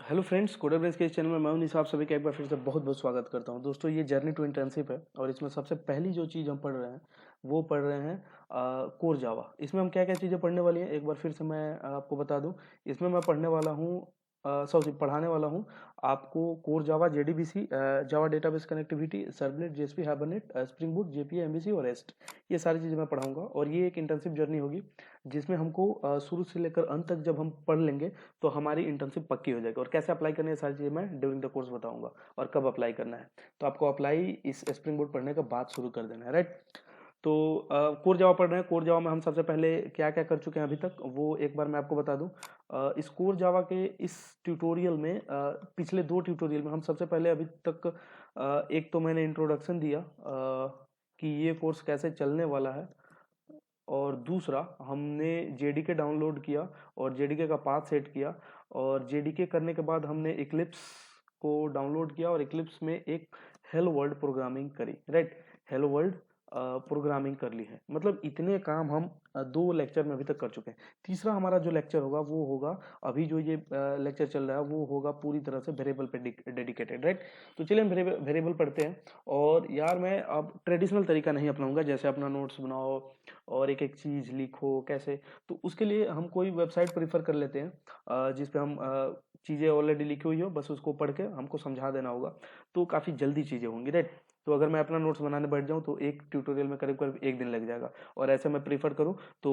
Hello friends, coder brains के इस channel में मैं उन्नीस आप सभी का एक बार फिर से बहुत बहुत स्वागत करता हूं। दोस्तों, ये जर्नी टू इंटर्नशिप है और इसमें सबसे पहली जो चीज़ हम पढ़ रहे हैं वो पढ़ रहे हैं कोर जावा। इसमें हम क्या क्या चीज़ें पढ़ने वाली हैं एक बार फिर से मैं आपको बता दूं। इसमें मैं पढ़ने वाला हूँ सॉरी पढ़ाने वाला हूँ आपको core Java, JDBC, Java database connectivity, servlet, JSP, Hibernate, Spring Boot, JPE, MVC और रेस्ट। ये सारी चीज़ें मैं पढ़ाऊंगा और ये एक इंटर्नशिप जर्नी होगी जिसमें हमको शुरू से लेकर अंत तक जब हम पढ़ लेंगे तो हमारी इंटर्नशिप पक्की हो जाएगी। और कैसे अप्लाई करनी है सारी चीज़ें मैं ड्यूरिंग द कोर्स बताऊंगा और कब अप्लाई करना है। तो आपको अप्लाई इस स्प्रिंग बोर्ड पढ़ने के बाद शुरू कर देना है, राइट। तो कोर जावा पढ़ रहे हैं। कोर जावा में हम सबसे पहले क्या क्या कर चुके हैं अभी तक वो एक बार मैं आपको बता दूं। इस कोर जावा के इस ट्यूटोरियल में पिछले दो ट्यूटोरियल में हम सबसे पहले अभी तक एक तो मैंने इंट्रोडक्शन दिया कि ये कोर्स कैसे चलने वाला है, और दूसरा हमने जेडीके डाउनलोड किया और जेडीके का पाथ सेट किया। और जेडीके करने के बाद हमने इक्लिप्स को डाउनलोड किया और इक्लिप्स में एक हेलो वर्ल्ड प्रोग्रामिंग करी, राइट। हेलो वर्ल्ड प्रोग्रामिंग कर ली है। मतलब इतने काम हम दो लेक्चर में अभी तक कर चुके हैं। तीसरा हमारा जो लेक्चर होगा वो होगा, अभी जो ये लेक्चर चल रहा है वो होगा पूरी तरह से वेरिएबल पे डेडिकेटेड, राइट। तो चलिए हम वेरिएबल पढ़ते हैं। और यार मैं अब ट्रेडिशनल तरीका नहीं अपनाऊंगा जैसे अपना नोट्स बनाओ और एक एक चीज़ लिखो कैसे। तो उसके लिए हम कोई वेबसाइट प्रीफर कर लेते हैं जिस पे हम चीज़ें ऑलरेडी लिखी हुई हो, बस उसको पढ़ के हमको समझा देना होगा। तो काफ़ी जल्दी चीज़ें होंगी, राइट। तो अगर मैं अपना नोट्स बनाने बैठ जाऊँ तो एक ट्यूटोरियल में करीब करीब एक दिन लग जाएगा, और ऐसे मैं प्रीफर करूँ तो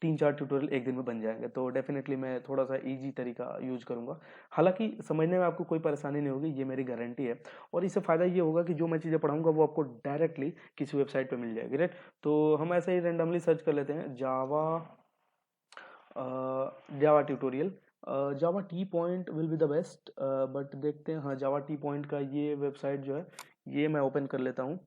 तीन चार ट्यूटोरियल एक दिन में बन जाएंगे। तो डेफिनेटली मैं थोड़ा सा इजी तरीका यूज करूंगा। हालांकि समझने में आपको कोई परेशानी नहीं होगी, ये मेरी गारंटी है। और इससे फायदा ये होगा कि जो मैं चीज़ें पढ़ाऊंगा वो आपको डायरेक्टली किसी वेबसाइट पे मिल जाएगी, राइट। तो हम ऐसे ही रेंडमली सर्च कर लेते हैं Java, Java tutorial. Java T point will be the best, but देखते हैं। हाँ, जावा टी पॉइंट का ये वेबसाइट जो है ये मैं ओपन कर लेता हूँ।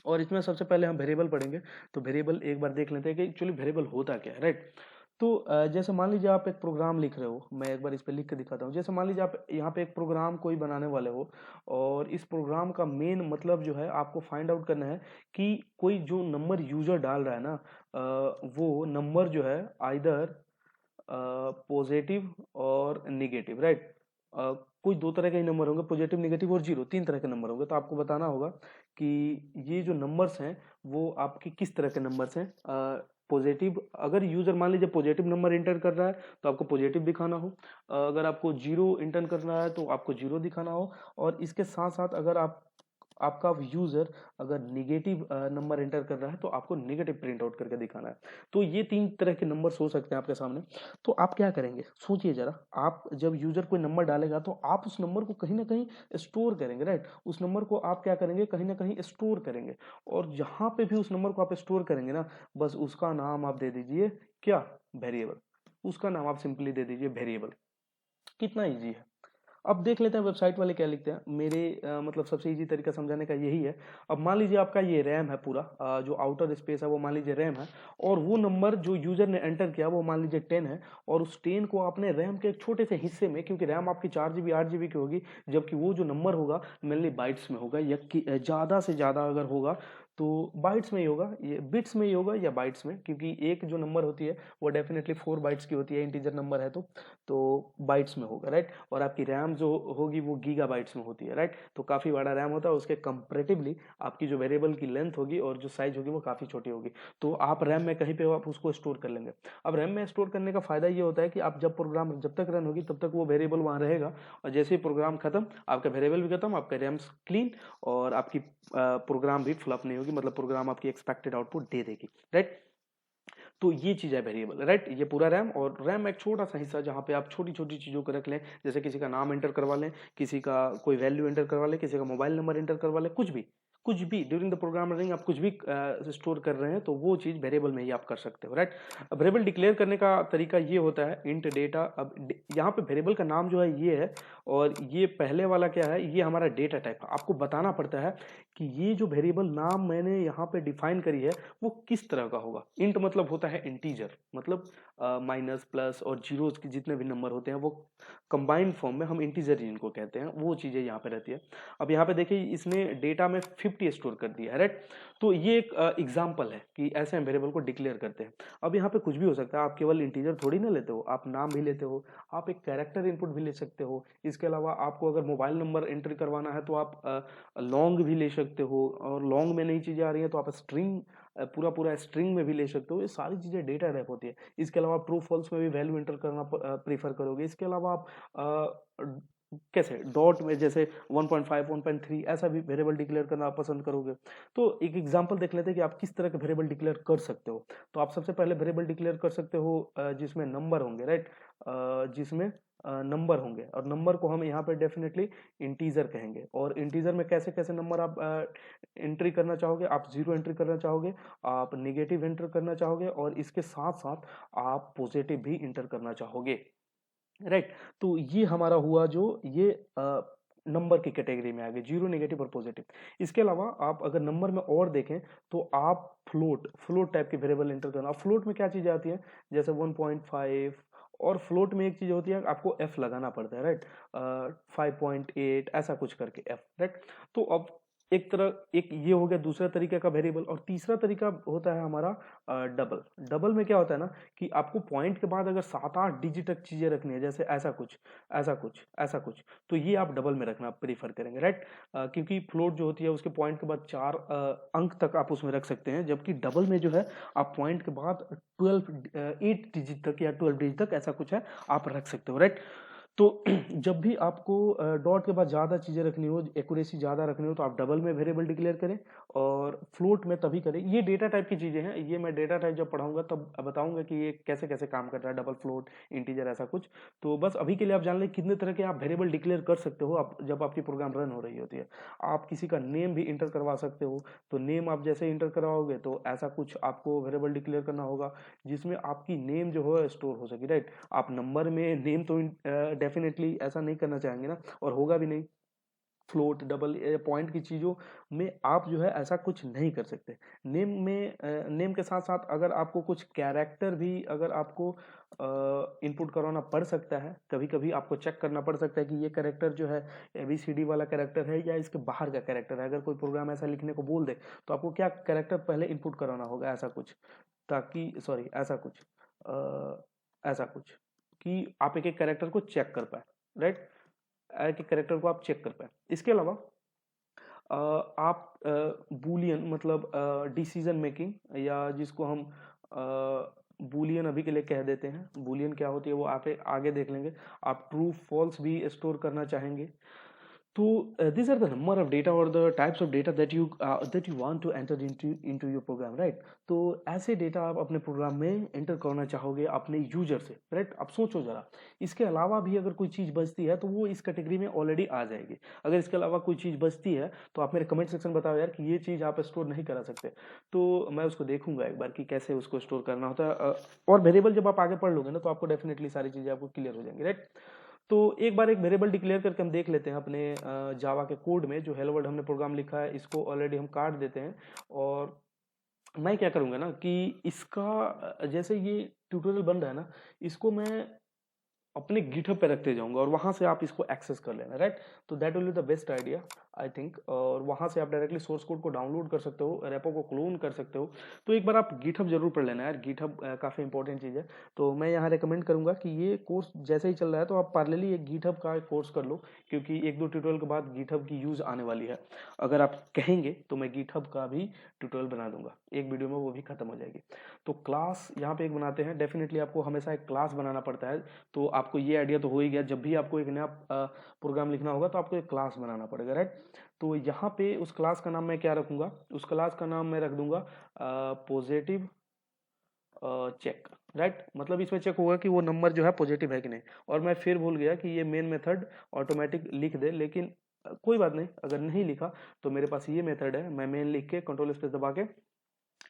और इसमें सबसे पहले हम वेरिएबल पढ़ेंगे। तो वेरिएबल एक बार देख लेते हैं कि एक्चुअली वेरिएबल होता क्या है, राइट। तो जैसे मान लीजिए आप एक प्रोग्राम लिख रहे हो, मैं एक बार इस पे लिख के दिखाता हूँ। जैसे मान लीजिए आप यहाँ पे एक प्रोग्राम कोई बनाने वाले हो, और इस प्रोग्राम का मेन मतलब जो है आपको फाइंड आउट करना है कि कोई जो नंबर यूजर डाल रहा है ना, वो नंबर जो है आइदर पॉजिटिव और निगेटिव, राइट। कोई दो तरह के ही नंबर होंगे, पॉजिटिव, निगेटिव और जीरो, तीन तरह के नंबर होंगे। तो आपको बताना होगा कि ये जो नंबर्स हैं वो आपके किस तरह के नंबर्स हैं। पॉजिटिव, अगर यूजर मान लीजिए पॉजिटिव नंबर इंटर कर रहा है तो आपको पॉजिटिव दिखाना हो। अगर आपको जीरो इंटर करना है तो आपको जीरो दिखाना हो। और इसके साथ साथ अगर आपका यूजर अगर निगेटिव नंबर एंटर कर रहा है तो आपको निगेटिव प्रिंट आउट करके दिखाना है। तो ये तीन तरह के नंबर्स हो सकते हैं आपके सामने। तो आप क्या करेंगे सोचिए जरा। आप जब यूजर कोई नंबर डालेगा तो आप उस नंबर को कहीं ना कहीं स्टोर करेंगे, राइट। उस नंबर को आप क्या करेंगे, कहीं ना कहीं स्टोर करेंगे। और जहां पे भी उस नंबर को आप स्टोर करेंगे ना, बस उसका नाम आप दे दीजिए क्या, वेरिएबल। उसका नाम आप सिंपली दे दीजिए वेरिएबल। कितना इजी है। अब देख लेते हैं वेबसाइट वाले क्या लिखते हैं। मेरे मतलब सबसे इजी तरीका समझाने का यही है। अब मान लीजिए आपका ये रैम है पूरा, जो आउटर स्पेस है वो मान लीजिए रैम है। और वो नंबर जो यूजर ने एंटर किया वो मान लीजिए 10 है। और उस 10 को आपने रैम के एक छोटे से हिस्से में, क्योंकि रैम आपकी 4 GB 8 GB की होगी, जबकि वो जो नंबर होगा मेनली बाइट्स में होगा, या ज़्यादा से ज़्यादा अगर होगा तो बाइट्स में ही होगा, ये बिट्स में ही होगा या बाइट्स में, क्योंकि एक जो नंबर होती है वो डेफिनेटली 4 बाइट्स की होती है, इंटीजर नंबर है तो बाइट्स में होगा, राइट। और आपकी रैम जो होगी वो गीगाबाइट्स में होती है, राइट। तो काफ़ी बड़ा रैम होता है, उसके कंपेरेटिवली आपकी जो वेरिएबल की लेंथ होगी और जो साइज होगी वो काफ़ी छोटी होगी। तो आप रैम में कहीं पे आप उसको स्टोर कर लेंगे। अब रैम में स्टोर करने का फायदा ये होता है कि आप जब प्रोग्राम जब तक रन होगी तब तक वो वेरिएबल वहाँ रहेगा, और जैसे ही प्रोग्राम खत्म आपका वेरिएबल भी खत्म, आपका रैम क्लीन, और आपकी प्रोग्राम भी फ्लप नहीं होगी, मतलब प्रोग्राम आपकी एक्सपेक्टेड आउटपुट दे देगी, राइट। तो ये चीज है वेरिएबल, राइट। ये पूरा रैम, और रैम एक छोटा सा हिस्सा जहाँ पे आप छोटी छोटी चीजों को रख लें, जैसे किसी का नाम एंटर करवा लें, किसी का कोई वैल्यू एंटर करवा लें, किसी का मोबाइल नंबर एंटर करवा लें, कुछ भी ड्यूरिंग द प्रोग्राम रनिंग आप कुछ भी स्टोर कर रहे हैं तो वो चीज वेरिएबल में ही आप कर सकते हो, राइट। अब वेरिएबल डिक्लेयर करने का तरीका ये होता है इंट डेटा। अब यहाँ पे वेरिएबल का नाम जो है ये है, और ये पहले वाला क्या है, ये हमारा डेटा टाइप है। आपको बताना पड़ता है कि ये जो वेरिएबल नाम मैंने यहाँ पे डिफाइन करी है वो किस तरह का होगा। इंट मतलब होता है इंटीजर, मतलब माइनस प्लस और जीरोस के जितने भी नंबर होते हैं वो कंबाइंड फॉर्म में हम इंटीजर जिनको कहते हैं वो चीज़ें यहाँ पे रहती है। अब यहाँ पे देखिए इसने डेटा में 5th 50 स्टोर कर दिया है, राइट। तो ये एक एग्जाम्पल है कि ऐसे हम वेरिएबल को डिक्लेयर करते हैं। अब यहाँ पे कुछ भी हो सकता है, आप केवल इंटीजर थोड़ी ना लेते हो, आप नाम भी लेते हो, आप एक कैरेक्टर इनपुट भी ले सकते हो। इसके अलावा आपको अगर मोबाइल नंबर एंट्री करवाना है तो आप लॉन्ग भी ले सकते हो, और लॉन्ग में नई चीज़ें आ रही हैं तो आप स्ट्रिंग पूरा पूरा स्ट्रिंग में भी ले सकते हो। ये सारी चीज़ें डेटा टाइप होती है। इसके अलावा ट्रू फॉल्स में भी वैल्यू एंटर करना प्रीफर करोगे। इसके अलावा आप कैसे डॉट में जैसे 1.5 1.3 ऐसा भी वेरिएबल डिक्लेयर करना पसंद करोगे। तो एक एग्जांपल देख लेते हैं कि आप किस तरह के वेरिएबल डिक्लेयर कर सकते हो। तो आप सबसे पहले वेरिएबल डिक्लेयर कर सकते हो जिसमें नंबर होंगे, राइट, जिसमें नंबर होंगे, और नंबर को हम यहाँ पे डेफिनेटली इंटीजर कहेंगे। और इंटीजर में कैसे कैसे नंबर आप एंट्री करना चाहोगे, आप जीरो एंट्री करना चाहोगे, आप निगेटिव एंटर करना चाहोगे, और इसके साथ साथ आप पॉजिटिव भी इंटर करना चाहोगे, राइट। तो ये हमारा हुआ जो ये नंबर की कैटेगरी में आ गए, जीरो, नेगेटिव और पॉजिटिव। इसके अलावा आप अगर नंबर में और देखें तो आप फ्लोट टाइप के वेरिएबल एंटर करना। फ्लोट में क्या चीजें आती है, जैसे 1.5, और फ्लोट में एक चीज होती है आपको एफ लगाना पड़ता है, राइट, 5.8 ऐसा कुछ करके एफ, राइट। तो अब एक ये हो गया दूसरा तरीके का वेरिएबल। और तीसरा तरीका होता है हमारा डबल। डबल में क्या होता है ना कि आपको पॉइंट के बाद अगर 7-8 डिजिट तक चीजें रखनी है, जैसे ऐसा कुछ ऐसा कुछ ऐसा कुछ, तो ये आप डबल में रखना प्रीफर करेंगे, राइट। क्योंकि फ्लोट जो होती है उसके पॉइंट के बाद 4 अंक तक आप उसमें रख सकते हैं, जबकि डबल में जो है आप पॉइंट के बाद 8 डिजिट तक या 12 डिजिट तक ऐसा कुछ है आप रख सकते हो, राइट। तो जब भी आपको डॉट के बाद ज़्यादा चीज़ें रखनी हो, एक्यूरेसी ज़्यादा रखनी हो, तो आप डबल में वेरिएबल डिक्लेयर करें, और फ्लोट में तभी करें। ये डेटा टाइप की चीज़ें हैं, ये मैं डेटा टाइप जब पढ़ाऊंगा तब बताऊंगा कि ये कैसे कैसे काम करता है, डबल, फ्लोट, इंटीजर, ऐसा कुछ। तो बस अभी के लिए आप जान लें कितने तरह के आप वेरिएबल डिक्लेयर कर सकते हो आप जब आपकी प्रोग्राम रन हो रही होती है। आप किसी का नेम भी इंटर करवा सकते हो। तो नेम आप जैसे इंटर करवाओगे तो ऐसा कुछ आपको वेरिएबल डिक्लेयर करना होगा जिसमें आपकी नेम जो है स्टोर हो सके, राइट। आप नंबर में नेम तो डेफिनेटली ऐसा नहीं करना चाहेंगे ना, और होगा भी नहीं। फ्लोट, डबल, पॉइंट की चीज़ों में आप जो है ऐसा कुछ नहीं कर सकते। नेम में नेम के साथ साथ अगर आपको कुछ कैरेक्टर भी अगर आपको इनपुट करवाना पड़ सकता है, कभी कभी आपको चेक करना पड़ सकता है कि ये कैरेक्टर जो है ABCD वाला कैरेक्टर है या इसके बाहर का कैरेक्टर है। अगर कोई प्रोग्राम ऐसा लिखने को बोल दे तो आपको क्या कैरेक्टर पहले इनपुट कराना होगा, ऐसा कुछ, ताकि सॉरी ऐसा कुछ ऐसा कुछ कि आप एक एक कैरेक्टर को चेक कर पाए, राइट, एक एक कैरेक्टर को आप चेक कर पाए। इसके अलावा आप बूलियन मतलब डिसीजन मेकिंग, या जिसको हम बूलियन अभी के लिए कह देते हैं, बूलियन क्या होती है वो आप आगे देख लेंगे। आप ट्रू फॉल्स भी स्टोर करना चाहेंगे। तो these are the number of data or the types of data that you want to enter into your program, right? तो ऐसे डेटा आप अपने प्रोग्राम में एंटर करना चाहोगे अपने यूजर से, राइट। अब सोचो जरा, इसके अलावा भी अगर कोई चीज़ बचती है तो वो इस कैटेगरी में ऑलरेडी आ जाएगी। अगर इसके अलावा कोई चीज़ बचती है तो आप मेरे कमेंट सेक्शन बताओ यार कि ये चीज़ आप स्टोर नहीं करा सकते, तो मैं उसको देखूंगा एक बार कि कैसे उसको स्टोर करना होता है। और वेरिएबल जब आप आगे पढ़ लोगे ना तो आपको डेफिनेटली सारी चीज़ें आपको क्लियर हो जाएंगी, राइट। तो एक बार एक वेरिएबल डिक्लेयर करके हम देख लेते हैं अपने जावा के कोड में। जो हेलो वर्ल्ड हमने प्रोग्राम लिखा है इसको ऑलरेडी हम काट देते हैं, और मैं क्या करूंगा ना कि इसका जैसे ये ट्यूटोरियल बन रहा है ना, इसको मैं अपने गिटहब पे रखते जाऊंगा और वहां से आप इसको एक्सेस कर लेना, राइट। तो that will be the best idea I think. और वहां से आप डायरेक्टली सोर्स कोड को डाउनलोड कर सकते हो, रेपो को क्लोन कर सकते हो। तो एक बार आप गिटहब जरूर पढ़ लेना यार, गिटहब काफी इंपॉर्टेंट चीज है। तो मैं यहाँ रेकमेंड करूंगा कि ये कोर्स जैसे ही चल रहा है तो आप पैरेलली एक गिटहब का कोर्स कर लो, क्योंकि एक दो ट्यूटोरियल के बाद गिटहब की यूज आने वाली है। अगर आप कहेंगे तो मैं गिटहब का भी ट्यूटोरियल बना दूंगा एक वीडियो में, वो भी खत्म हो जाएगी। तो क्लास यहाँ पे एक बनाते हैं, डेफिनेटली आपको हमेशा एक क्लास बनाना पड़ता है। तो आपको ये आइडिया तो हो ही गया, जब भी आपको एक नया प्रोग्राम लिखना होगा तो आपको एक क्लास बनाना पड़ेगा, राइट। तो यहाँ पे उस क्लास का नाम मैं क्या रखूंगा, उस क्लास का नाम मैं रख दूंगा पॉजिटिव चेक, राइट। मतलब इसमें चेक होगा कि वो नंबर जो है पॉजिटिव है कि नहीं। और मैं फिर भूल गया कि ये मेन मेथड ऑटोमेटिक लिख दे, लेकिन कोई बात नहीं, अगर नहीं लिखा तो मेरे पास ये मेथड है, मैं मेन लिख के कंट्रोल स्पेस दबा के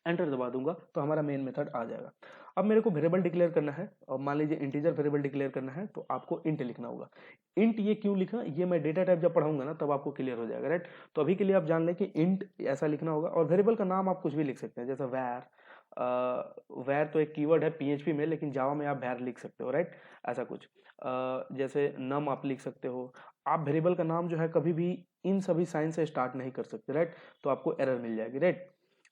एंटर दबा दूंगा तो हमारा मेन मेथड आ जाएगा। अब मेरे को वेरिएबल डिक्लेयर करना है, और मान लीजिए इंटीजर वेरिएबल डिक्लेयर करना है, तो आपको इंट लिखना होगा। इंट ये क्यों लिखा, ये मैं डेटा टाइप जब पढ़ाऊंगा ना तब आपको क्लियर हो जाएगा, राइट। तो अभी के लिए आप जान लें कि इंट ऐसा लिखना होगा, और वेरिएबल का नाम आप कुछ भी लिख सकते हैं, जैसे वैर वैर तो एक कीवर्ड है पीएचपी में, लेकिन जावा में आप वैर लिख सकते हो, राइट। ऐसा कुछ जैसे नम आप लिख सकते हो। आप वेरिएबल का नाम जो है कभी भी इन सभी साइन से स्टार्ट नहीं कर सकते, राइट। तो आपको एरर मिल जाएगी, राइट।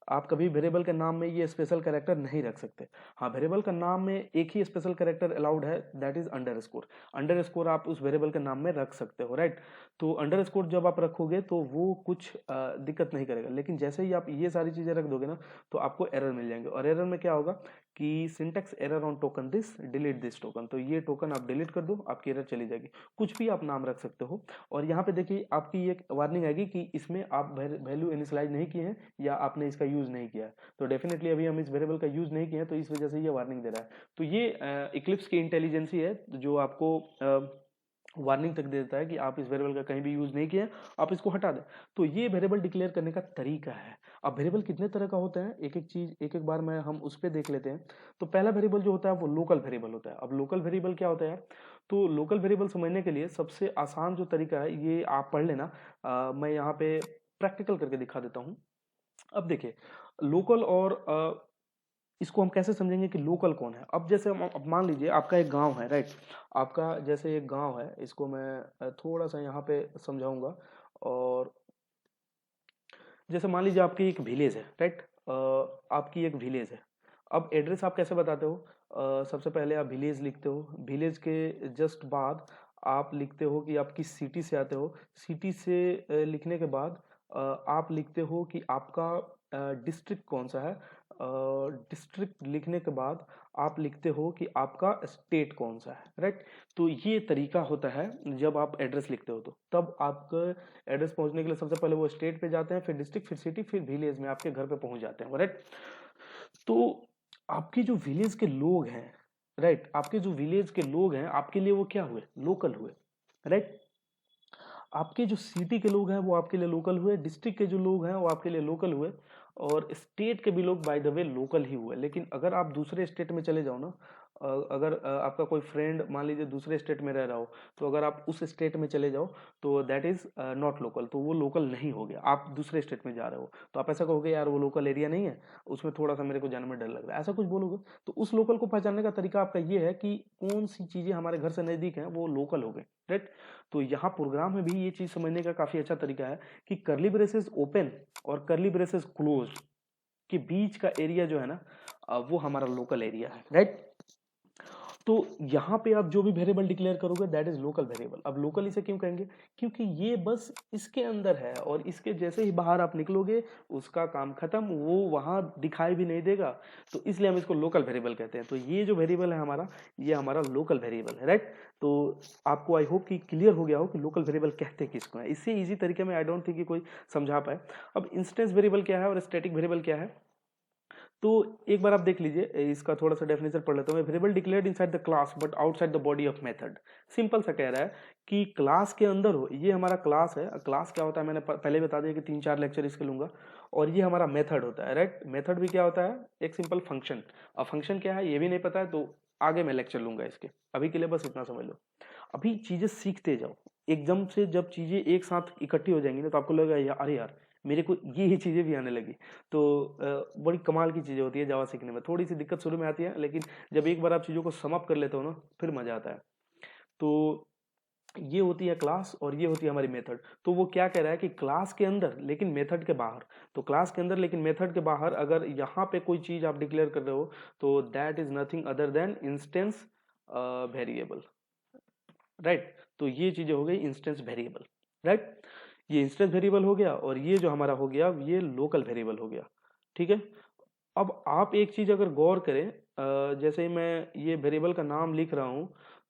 आप कभी वेरिएबल के नाम में ये स्पेशल कैरेक्टर नहीं रख सकते। हाँ, वेरिएबल का नाम में एक ही स्पेशल कैरेक्टर अलाउड है, दैट इज अंडरस्कोर। अंडरस्कोर आप उस वेरिएबल के नाम में रख सकते हो, राइट। तो अंडरस्कोर जब आप रखोगे तो वो कुछ दिक्कत नहीं करेगा, लेकिन जैसे ही आप ये सारी चीजें रख दोगे ना तो आपको एरर मिल जाएंगे। और एरर में क्या होगा कि syntax error on token this, delete this token, तो ये टोकन आप डिलीट कर दो, आपकी एरर चली जाएगी। कुछ भी आप नाम रख सकते हो। और यहाँ पे देखिए आपकी एक वार्निंग आएगी कि इसमें आप वैल्यू इनिशियलाइज नहीं किए हैं या आपने इसका यूज नहीं किया है। तो डेफिनेटली अभी हम इस वेरिएबल का यूज नहीं किए हैं, तो इस वजह से ये वार्निंग दे रहा है। तो ये इक्लिप्स की इंटेलिजेंसी है जो आपको वार्निंग तक दे देता है कि आप इस वेरिएबल का कहीं भी यूज नहीं किया, आप इसको हटा दें। तो ये वेरिएबल डिक्लेयर करने का तरीका है। अब वेरिएबल कितने तरह का होता है, एक एक चीज एक एक बार में हम उस पर देख लेते हैं। तो पहला वेरिएबल जो होता है वो लोकल वेरिएबल होता है। अब लोकल वेरिएबल क्या होता है, तो लोकल वेरिएबल समझने के लिए सबसे आसान जो तरीका है ये आप पढ़ लेना। मैं यहाँ पे प्रैक्टिकल करके दिखा देता हूँ। अब देखिए लोकल और इसको हम कैसे समझेंगे कि लोकल कौन है। अब जैसे अब मान लीजिए आपका एक गांव है, राइट। आपका जैसे एक गांव है, इसको मैं थोड़ा सा यहाँ पे समझाऊंगा। और जैसे मान लीजिए आपकी एक विलेज है, राइट। आपकी एक विलेज है। अब एड्रेस आप कैसे बताते हो, सबसे पहले आप विलेज लिखते हो, विलेज के जस्ट बाद आप लिखते हो कि आप किस सिटी से आते हो। सिटी से लिखने के बाद आप लिखते हो कि आपका डिस्ट्रिक्ट कौन सा है। डिस्ट्रिक्ट लिखने के बाद आप लिखते हो कि आपका स्टेट कौन सा है, राइट। तो ये तरीका होता है जब आप एड्रेस लिखते हो। तो तब आपका एड्रेस पहुंचने के लिए सबसे पहले वो स्टेट पे जाते हैं, फिर डिस्ट्रिक्ट, फिर सिटी, फिर विलेज में आपके घर पे पहुंच जाते हैं, राइट। तो आपके जो विलेज के लोग हैं, राइट, आपके जो विलेज के लोग हैं आपके लिए वो क्या हुए, लोकल हुए, राइट। आपके जो सिटी के लोग हैं वो आपके लिए लोकल हुए, डिस्ट्रिक्ट के जो लोग हैं वो आपके लिए लोकल हुए, और स्टेट के भी लोग बाय द वे लोकल ही हुए। लेकिन अगर आप दूसरे स्टेट में चले जाओ ना, अगर आपका कोई फ्रेंड मान लीजिए दूसरे स्टेट में रह रहा हो, तो अगर आप उस स्टेट में चले जाओ तो दैट इज नॉट लोकल, तो वो लोकल नहीं हो गया। आप दूसरे स्टेट में जा रहे हो तो आप ऐसा कहोगे यार वो लोकल एरिया नहीं है, उसमें थोड़ा सा मेरे को जाने में डर लग रहा है, ऐसा कुछ बोलोगे। तो उस लोकल को पहचानने का तरीका आपका ये है कि कौन सी चीजें हमारे घर से नजदीक हैं वो लोकल हो गए, राइट। तो यहाँ प्रोग्राम में भी ये चीज समझने का काफी अच्छा तरीका है कि कर्ली ब्रेसेस ओपन और कर्ली ब्रेसेस क्लोज के बीच का एरिया जो है ना, वो हमारा लोकल एरिया है, राइट। तो यहाँ पे आप जो भी वेरिएबल डिक्लेयर करोगे दैट इज लोकल वेरिएबल। अब लोकल इसे क्यों कहेंगे, क्योंकि ये बस इसके अंदर है और इसके जैसे ही बाहर आप निकलोगे उसका काम खत्म, वो वहां दिखाई भी नहीं देगा। तो इसलिए हम इसको लोकल वेरिएबल कहते हैं। तो ये जो वेरिएबल है हमारा, ये हमारा लोकल वेरिएबल है, राइट। तो आपको आई होप कि क्लियर हो गया हो कि लोकल वेरिएबल कहते किसको है। इससे इजी तरीके में आई डोंट थिंक कि कोई समझा पाए। अब इंस्टेंस वेरिएबल क्या है और स्टैटिक वेरिएबल क्या है, तो एक बार आप देख लीजिए, इसका थोड़ा सा डेफिनेशन पढ़ लेता हूँ मैं। Variable declared inside the class but outside the body of method. Simple सा कह रहा है कि क्लास के अंदर हो, ये हमारा क्लास है। क्लास क्या होता है मैंने पहले बता दिया कि 3-4 लेक्चर इसके लूंगा। और ये हमारा मेथड होता है, राइट। मेथड भी क्या होता है, एक सिंपल फंक्शन। अब फंक्शन क्या है ये भी नहीं पता है तो आगे मैं लेक्चर लूंगा इसके, अभी के लिए बस इतना समझ लो। अभी चीजें सीखते जाओ, एकदम से जब चीजें एक साथ इकट्ठी हो जाएंगी ना तो आपको लगेगा यार अरे यार मेरे को ये चीजें भी आने लगी। तो बड़ी कमाल की चीजें होती है जावा सीखने में। थोड़ी सी दिक्कत शुरू में आती है, लेकिन जब एक बार आप चीजों को समअप कर लेते हो ना फिर मजा आता है। तो ये होती है क्लास और ये होती है हमारी मेथड। तो वो क्या कह रहा है कि क्लास के अंदर लेकिन मेथड के बाहर, तो क्लास के अंदर लेकिन मेथड के बाहर अगर यहाँ पे कोई चीज आप डिक्लेयर कर रहे हो तो that is nothing other than instance variable, right. तो ये चीजें हो गई इंस्टेंस वेरिएबल, राइट। ये इंस्टेंस वेरिएबल हो गया और ये जो हमारा हो गया ये लोकल वेरिएबल हो गया, ठीक है। अब आप एक चीज अगर गौर करें, जैसे मैं ये वेरिएबल का नाम लिख रहा हूं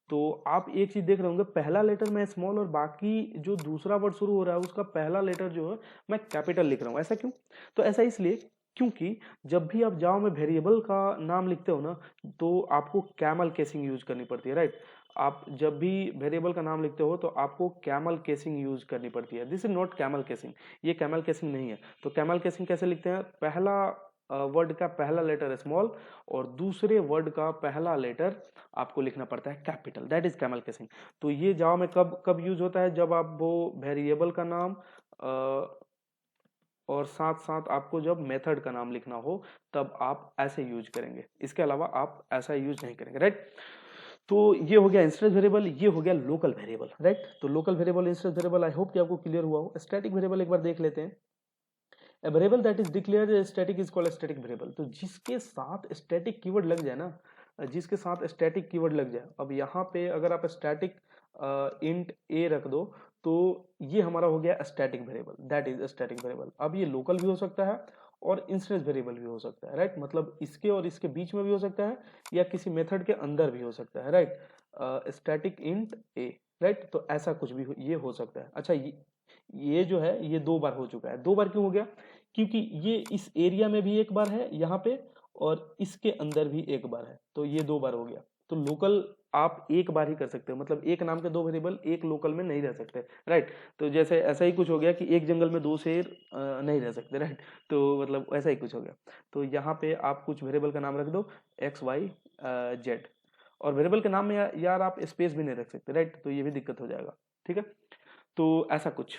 तो आप एक चीज देख रहे होंगे, पहला लेटर मैं स्मॉल और बाकी जो दूसरा वर्ड शुरू हो रहा है उसका पहला लेटर जो है मैं कैपिटल लिख रहा हूं। ऐसा क्यों, तो ऐसा इसलिए क्योंकि जब भी आप जावा में वेरिएबल का नाम लिखते हो ना तो आपको कैमल केसिंग यूज करनी पड़ती है, राइट। आप जब भी वेरिएबल का नाम लिखते हो तो आपको कैमल केसिंग यूज करनी पड़ती है। This is not camel casing, ये कैमल केसिंग नहीं है। तो कैमल केसिंग कैसे लिखते हैं, पहला वर्ड का पहला लेटर स्मॉल और दूसरे वर्ड का पहला लेटर आपको लिखना पड़ता है capital, that is camel casing. तो ये जावा में कब कब यूज होता है, जब आप वो वेरिएबल का नाम और साथ साथ आपको जब मेथड का नाम लिखना हो तब आप ऐसे यूज करेंगे, इसके अलावा आप ऐसा यूज नहीं करेंगे, राइट। तो ये हो गया इंस्टेंस वेरिएबल, ये हो गया लोकल वेरिएबल, राइट। तो local variable, instance variable, I hope कि आपको क्लियर हुआ हो। स्टैटिक वेरिएबल एक बार देख लेते हैं। A variable that is declared static is called a static variable। तो जिसके साथ स्टैटिक कीवर्ड लग जाए ना, जिसके साथ स्टैटिक कीवर्ड लग जाए, अब यहाँ पे अगर आप स्टैटिक इंट ए रख दो तो ये हमारा हो गया static variable, that is static variable. अब ये लोकल भी हो सकता है और इंस्टेंस वेरिएबल भी हो सकता है, राइट। मतलब इसके और इसके बीच में भी हो सकता है या किसी मेथड के अंदर भी हो सकता है, राइट। स्टैटिक इंट ए, राइट। तो ऐसा कुछ भी ये हो सकता है। अच्छा, ये जो है ये 2 बार हो चुका है। 2 बार क्यों हो गया? क्योंकि ये इस एरिया में भी एक बार है यहाँ पे और इसके अंदर भी एक बार है, तो ये 2 बार हो गया। तो लोकल आप एक बार ही कर सकते हो, मतलब एक नाम के 2 वेरिएबल एक लोकल में नहीं रह सकते, राइट। तो जैसे ऐसा ही कुछ हो गया कि एक जंगल में 2 शेर नहीं रह सकते, राइट। तो मतलब ऐसा ही कुछ हो गया। तो यहाँ पे आप कुछ वेरिएबल का नाम रख दो एक्स वाई जेड, और वेरिएबल के नाम में यार आप स्पेस भी नहीं रख सकते, राइट। तो ये भी दिक्कत हो जाएगा, ठीक है। तो ऐसा कुछ।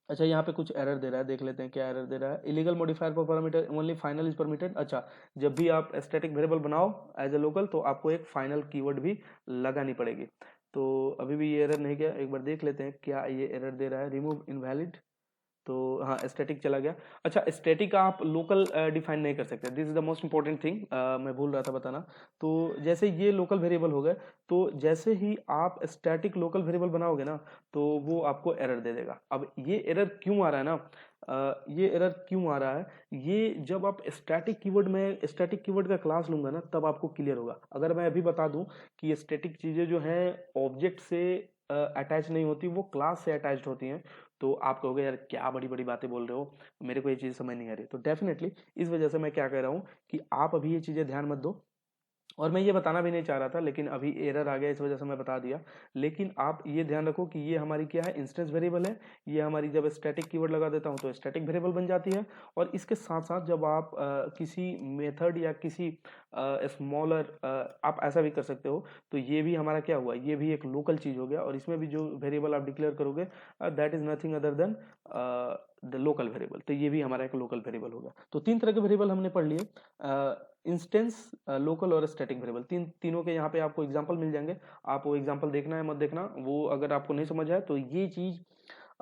अच्छा, यहाँ पे कुछ एरर दे रहा है, देख लेते हैं क्या एरर दे रहा है। Illegal modifier for parameter only final is permitted. अच्छा, जब भी आप स्टैटिक वेरिएबल बनाओ एज ए लोकल तो आपको एक फाइनल कीवर्ड भी लगानी पड़ेगी। तो अभी भी ये एरर नहीं गया, एक बार देख लेते हैं क्या ये एरर दे रहा है। रिमूव इनवैलिड, तो हाँ स्टैटिक चला गया। अच्छा, स्टैटिक आप लोकल डिफाइन नहीं कर सकते, this is the most important thing, मैं भूल रहा था बताना। तो जैसे ये लोकल वेरिएबल हो गए, तो जैसे ही आप स्टैटिक लोकल वेरिएबल बनाओगे ना तो वो आपको एरर दे देगा। अब ये एरर क्यों आ रहा है ना, ये एरर क्यों आ रहा है, ये जब आप स्टैटिक कीवर्ड में स्टैटिक कीवर्ड का क्लास लूंगा ना तब आपको क्लियर होगा। अगर मैं अभी बता दूं कि ये स्टैटिक चीजें जो हैं ऑब्जेक्ट से अटैच नहीं होती, वो क्लास से अटैच्ड होती हैं, तो आप कहोगे यार क्या बड़ी बड़ी बातें बोल रहे हो, मेरे को ये चीज़ समझ नहीं आ रही। तो डेफिनेटली इस वजह से मैं क्या कह रहा हूँ कि आप अभी ये चीज़ें ध्यान मत दो, और मैं ये बताना भी नहीं चाह रहा था लेकिन अभी एरर आ गया इस वजह से मैं बता दिया। लेकिन आप ये ध्यान रखो कि ये हमारी क्या है, इंस्टेंस वेरिएबल है। ये हमारी जब स्टैटिक कीवर्ड लगा देता हूँ तो स्टैटिक वेरिएबल बन जाती है। और इसके साथ साथ जब आप किसी मेथड या किसी स्मॉलर आप ऐसा भी कर सकते हो, तो ये भी हमारा क्या हुआ, ये भी एक लोकल चीज हो गया। और इसमें भी जो वेरिएबल आप डिक्लेयर करोगे that is nothing other than the local variable, तो ये भी हमारा एक लोकल वेरिएबल होगा। तो 3 तरह के वेरिएबल हमने पढ़ लिए, इंस्टेंस, लोकल और स्टैटिक वेरिएबल। तीनों के यहाँ पे आपको एग्जांपल मिल जाएंगे। आप वो एग्जांपल देखना है मत देखना, वो अगर आपको नहीं समझ आए तो ये चीज़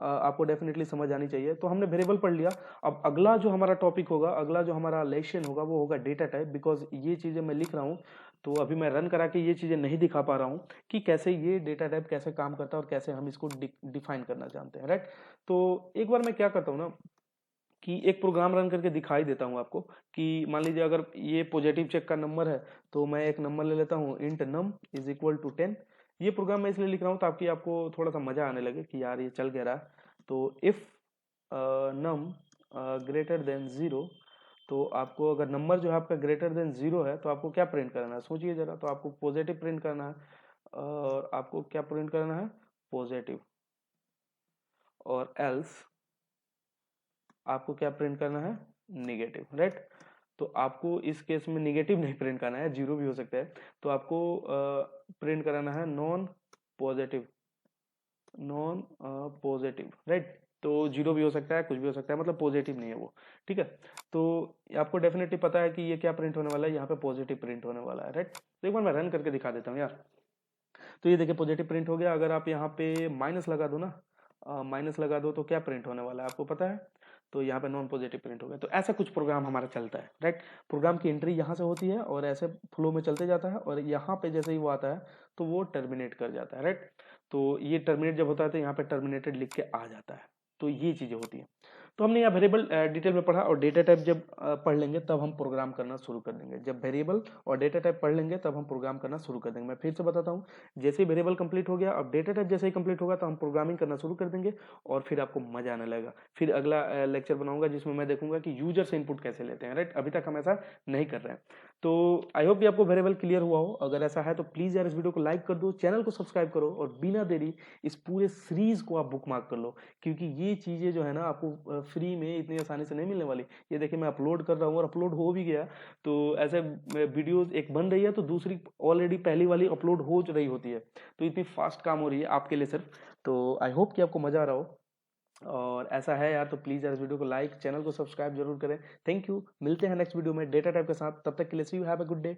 आपको डेफिनेटली समझ आनी चाहिए। तो हमने वेरिएबल पढ़ लिया। अब अगला जो हमारा टॉपिक होगा, अगला जो हमारा लेसन होगा वो होगा डेटा टाइप। बिकॉज ये चीज़ें मैं लिख रहा हूँ तो अभी मैं रन करा के ये चीज़ें नहीं दिखा पा रहा हूँ कि कैसे ये डेटा टाइप कैसे काम करता है और कैसे हम इसको डिफाइन करना चाहते हैं, राइट। तो एक बार मैं क्या करता हूँ ना कि एक प्रोग्राम रन करके दिखाई देता हूँ आपको कि मान लीजिए अगर ये पॉजिटिव चेक का नंबर है तो मैं एक नंबर ले लेता हूँ int num is equal to 10। ये प्रोग्राम मैं इसलिए लिख रहा हूँ ताकि आपको थोड़ा सा मजा आने लगे कि यार ये चल क्या रहा है। तो इफ नम ग्रेटर देन 0, तो आपको अगर नंबर जो है आपका ग्रेटर देन 0 है तो आपको क्या प्रिंट करना है, सोचिए जरा। तो आपको पॉजिटिव प्रिंट करना है, और आपको क्या प्रिंट करना है, पॉजिटिव। और एल्स आपको क्या प्रिंट करना है, निगेटिव, राइट। तो आपको इस केस में निगेटिव नहीं प्रिंट करना है, जीरो भी हो सकता है। तो आपको प्रिंट कराना है non positive, non positive, right. तो जीरो भी हो सकता है, कुछ भी हो सकता है, मतलब पॉजिटिव नहीं है वो, ठीक है। तो आपको डेफिनेटली पता है कि ये क्या प्रिंट होने वाला है, यहाँ पे पॉजिटिव प्रिंट होने वाला है, राइट। तो एक बार मैं रन करके दिखा देता हूँ यार। तो ये देखिए पॉजिटिव प्रिंट हो गया। अगर आप यहाँ पे माइनस लगा दो ना, माइनस लगा दो तो क्या प्रिंट होने वाला है आपको पता है, तो यहाँ पे नॉन पॉजिटिव प्रिंट हो गया। तो ऐसा कुछ प्रोग्राम हमारा चलता है, राइट। प्रोग्राम की एंट्री यहाँ से होती है और ऐसे फ्लो में चलते जाता है, और यहाँ पे जैसे ही वो आता है तो वो टर्मिनेट कर जाता है, राइट। तो ये टर्मिनेट जब होता है तो यहाँ पे टर्मिनेटेड लिख के आ जाता है। तो ये चीज़ें होती हैं। तो हमने यहाँ वेरिएबल डिटेल में पढ़ा, और डेटा टाइप जब पढ़ लेंगे तब हम प्रोग्राम करना शुरू कर देंगे। जब वेरिएबल और डेटा टाइप पढ़ लेंगे तब हम प्रोग्राम करना शुरू कर देंगे। मैं फिर से बताता हूँ, जैसे ही वेरिएबल कंप्लीट हो गया, अब डेटा टाइप जैसे ही कंप्लीट होगा तो हम प्रोग्रामिंग करना शुरू कर देंगे, और फिर आपको मजा आने लगेगा। फिर अगला लेक्चर बनाऊंगा जिसमें मैं देखूंगा कि यूजर से इनपुट कैसे लेते हैं, राइट। अभी तक हम ऐसा नहीं कर रहे हैं। तो आई होप कि आपको वेरिएबल क्लियर हुआ हो। अगर ऐसा है तो प्लीज यार इस वीडियो को लाइक कर दो, चैनल को सब्सक्राइब करो, और बिना देरी इस पूरे सीरीज को आप बुकमार्क कर लो, क्योंकि ये चीजें जो है ना आपको फ्री में इतनी आसानी से नहीं मिलने वाली। ये देखिए मैं अपलोड कर रहा हूँ और अपलोड हो भी गया। तो ऐसे वीडियोस एक बन रही है तो दूसरी ऑलरेडी पहली वाली अपलोड हो रही होती है। तो इतनी फास्ट काम हो रही है आपके लिए सिर्फ। तो आई होप कि आपको मजा आ रहा हो। और ऐसा है यार, तो प्लीज़ यार इस वीडियो को लाइक, चैनल को सब्सक्राइब जरूर करें। थैंक यू, मिलते हैं नेक्स्ट वीडियो में डेटा टाइप के साथ। तब तक के लिए see you, have a good day.